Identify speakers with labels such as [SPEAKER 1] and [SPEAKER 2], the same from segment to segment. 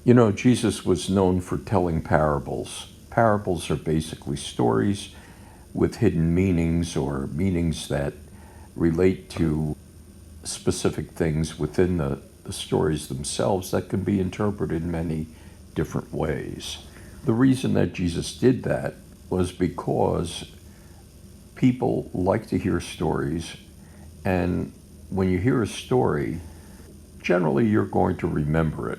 [SPEAKER 1] You know, Jesus was known for telling parables. Parables are basically stories with hidden meanings or meanings that relate to specific things within the stories themselves that can be interpreted in many different ways. The reason that Jesus did that was because people like to hear stories, and when you hear a story, generally you're going to remember it.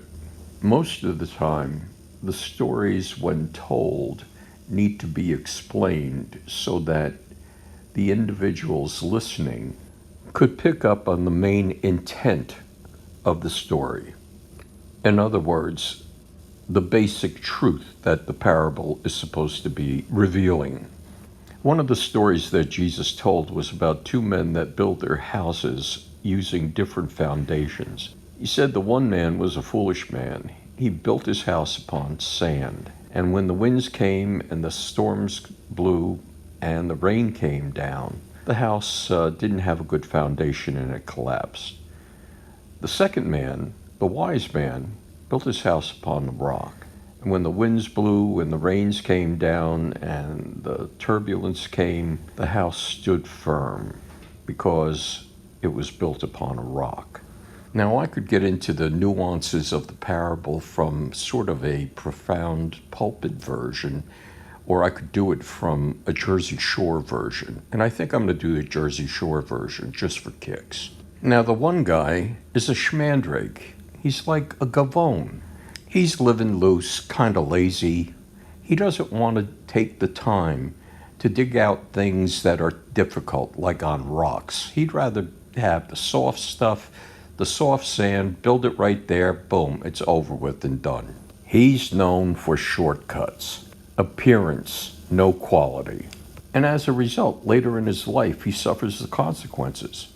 [SPEAKER 1] Most of the time, the stories, when told, need to be explained so that the individuals listening could pick up on the main intent of the story. In other words, the basic truth that the parable is supposed to be revealing. One of the stories that Jesus told was about two men that built their houses using different foundations. He said the one man was a foolish man. He built his house upon sand, and when the winds came and the storms blew and the rain came down, the house didn't have a good foundation and it collapsed. The second man, the wise man, built his house upon the rock. And when the winds blew and the rains came down and the turbulence came, the house stood firm because it was built upon a rock. Now, I could get into the nuances of the parable from sort of a profound pulpit version, or I could do it from a Jersey Shore version. And I think I'm going to do the Jersey Shore version just for kicks. Now, the one guy is a schmandrake. He's like a gavone. He's living loose, kind of lazy. He doesn't want to take the time to dig out things that are difficult, like on rocks. He'd rather have the soft stuff, the soft sand, build it right there, boom, it's over with and done. He's known for shortcuts, appearance, no quality. And as a result, later in his life, he suffers the consequences.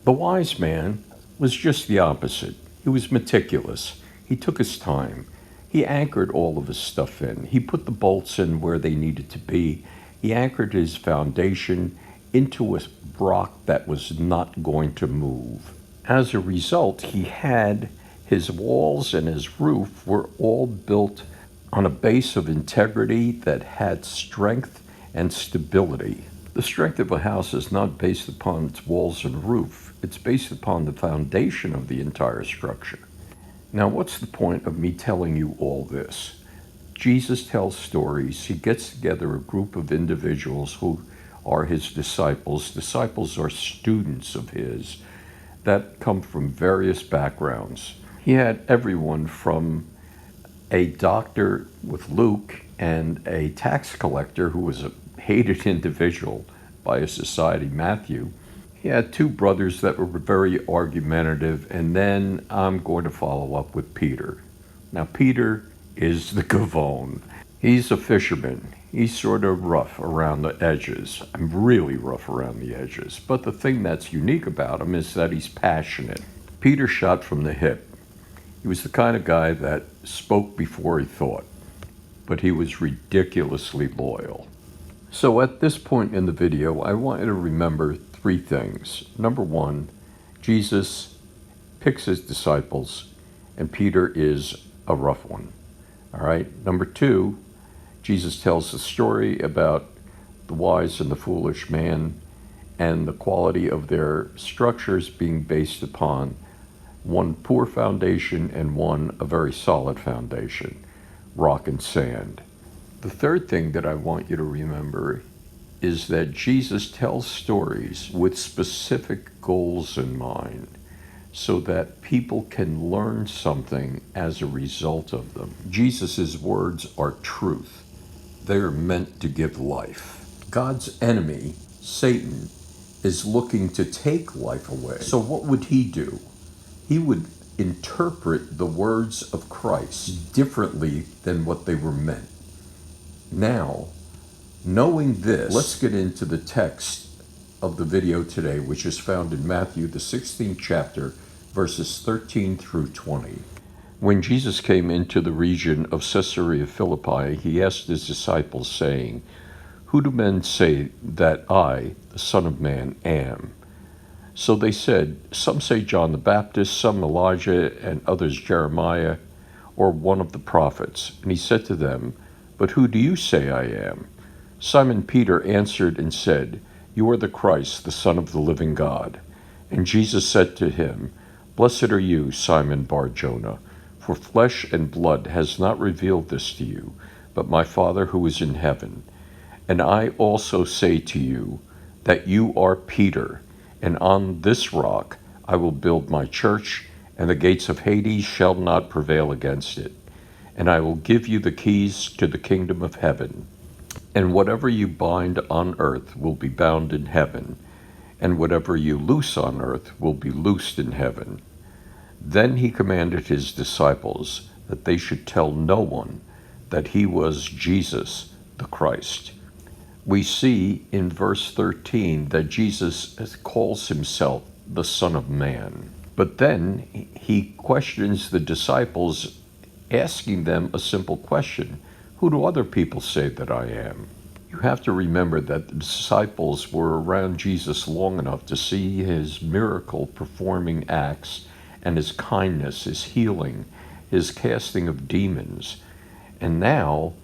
[SPEAKER 1] The wise man was just the opposite. He was meticulous. He took his time. He anchored all of his stuff in. He put the bolts in where they needed to be. He anchored his foundation into a rock that was not going to move. As a result, he had his walls and his roof were all built on a base of integrity that had strength and stability. The strength of a house is not based upon its walls and roof. It's based upon the foundation of the entire structure. Now, what's the point of me telling you all this? Jesus tells stories. He gets together a group of individuals who are his disciples. Disciples are students of his that come from various backgrounds. He had everyone from a doctor with Luke and a tax collector who was a hated individual by his society, Matthew. He had two brothers that were very argumentative, and then I'm going to follow up with Peter. Now, Peter is the gavone. He's a fisherman. He's sort of rough around the edges. I'm really rough around the edges. But the thing that's unique about him is that he's passionate. Peter shot from the hip. He was the kind of guy that spoke before he thought, but he was ridiculously loyal. So at this point in the video, I want you to remember three things. Number one, Jesus picks his disciples, and Peter is a rough one. All right. Number two, Jesus tells a story about the wise and the foolish man and the quality of their structures being based upon one poor foundation and one a very solid foundation, rock and sand. The third thing that I want you to remember is that Jesus tells stories with specific goals in mind so that people can learn something as a result of them. Jesus' words are truth. They are meant to give life. God's enemy, Satan, is looking to take life away. So what would he do? He would interpret the words of Christ differently than what they were meant. Now, knowing this, let's get into the text of the video today, which is found in Matthew, the 16th chapter, verses 13 through 20. When Jesus came into the region of Caesarea Philippi, he asked his disciples, saying, "Who do men say that I, the Son of Man, am?" So they said, "Some say John the Baptist, some Elijah, and others Jeremiah, or one of the prophets? And he said to them, But who do you say I am? Simon Peter answered and said, You are the Christ, the Son of the living God. And Jesus said to him, Blessed are you, Simon Bar-Jonah, for flesh and blood has not revealed this to you, but my Father who is in heaven. And I also say to you that you are Peter, and on this rock I will build my church, and the gates of Hades shall not prevail against it. And I will give you the keys to the kingdom of heaven. And whatever you bind on earth will be bound in heaven, and whatever you loose on earth will be loosed in heaven. Then he commanded his disciples that they should tell no one that he was Jesus the Christ. We see in verse 13 that Jesus calls himself the Son of Man. But then he questions the disciples, asking them a simple question. Who do other people say that I am? You have to remember that the disciples were around Jesus long enough to see his miracle performing acts and his kindness, his healing, his casting of demons. And now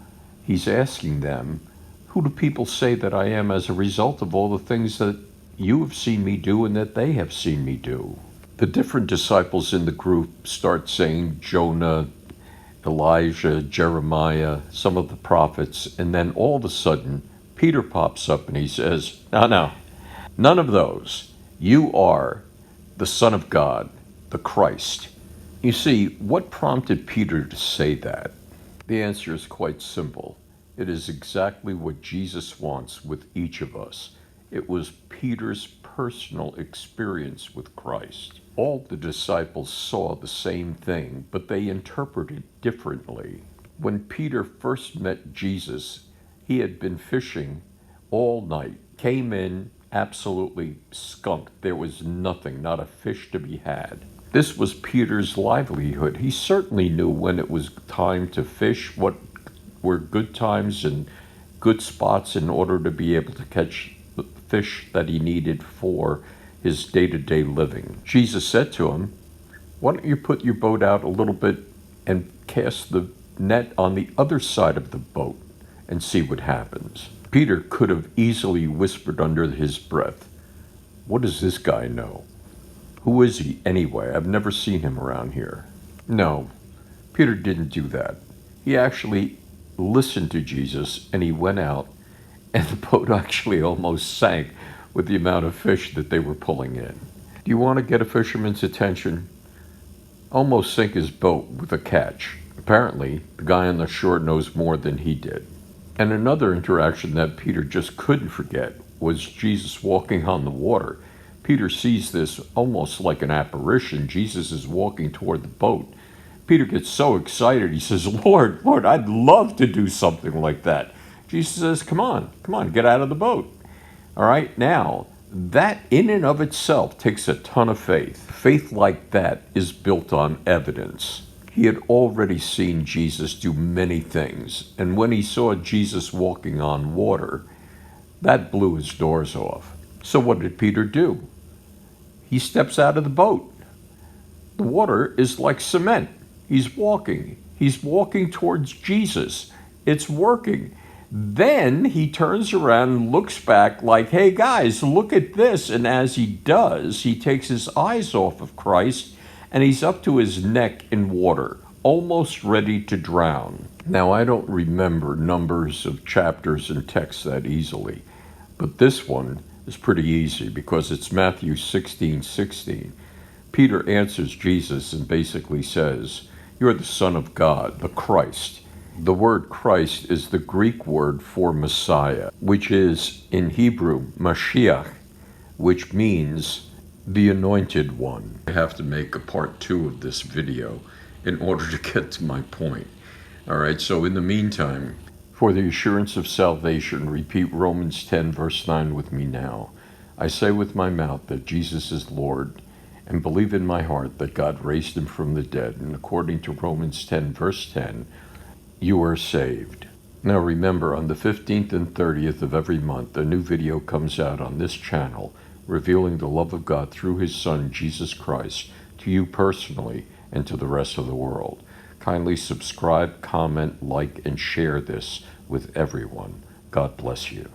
[SPEAKER 1] he's asking them, who do people say that I am as a result of all the things that you have seen me do and that they have seen me do? The different disciples in the group start saying Jonah, Elijah, Jeremiah, some of the prophets, and then all of a sudden Peter pops up and he says, No, none of those. You are the Son of God, the Christ. You see, what prompted Peter to say that? The answer is quite simple. It is exactly what Jesus wants with each of us. It was Peter's personal experience with Christ. All the disciples saw the same thing, but they interpreted differently. When Peter first met Jesus, he had been fishing all night, came in absolutely skunked. There was nothing, not a fish to be had. This was Peter's livelihood. He certainly knew when it was time to fish, what were good times and good spots in order to be able to catch the fish that he needed for his day-to-day living. Jesus said to him, Why don't you put your boat out a little bit and cast the net on the other side of the boat and see what happens? Peter could have easily whispered under his breath, What does this guy know? Who is he anyway? I've never seen him around here. No, Peter didn't do that. He actually listened to Jesus and he went out, and the boat actually almost sank with the amount of fish that they were pulling in. Do you want to get a fisherman's attention? Almost sink his boat with a catch. Apparently, the guy on the shore knows more than he did. And another interaction that Peter just couldn't forget was Jesus walking on the water. Peter sees this almost like an apparition. Jesus is walking toward the boat. Peter gets so excited, he says, Lord, I'd love to do something like that. Jesus says, come on, get out of the boat. All right, now, that in and of itself takes a ton of faith. Faith like that is built on evidence. He had already seen Jesus do many things, and when he saw Jesus walking on water, that blew his doors off. So what did Peter do? He steps out of the boat. The water is like cement. He's walking towards Jesus. It's working. Then he turns around and looks back like, hey guys, look at this. And as he does, he takes his eyes off of Christ and he's up to his neck in water, almost ready to drown. Now, I don't remember numbers of chapters and texts that easily, but this one is pretty easy because it's Matthew 16:16. Peter answers Jesus and basically says, you're the Son of God, the Christ. The word Christ is the Greek word for Messiah, which is in Hebrew, Mashiach, which means the anointed one. I have to make a part 2 of this video in order to get to my point. All right, so in the meantime, for the assurance of salvation, repeat Romans 10, verse 9 with me now. I say with my mouth that Jesus is Lord, and believe in my heart that God raised him from the dead, and according to Romans 10, verse 10, you are saved. Now remember, on the 15th and 30th of every month, a new video comes out on this channel revealing the love of God through his Son, Jesus Christ, to you personally and to the rest of the world. Kindly subscribe, comment, like, and share this with everyone. God bless you.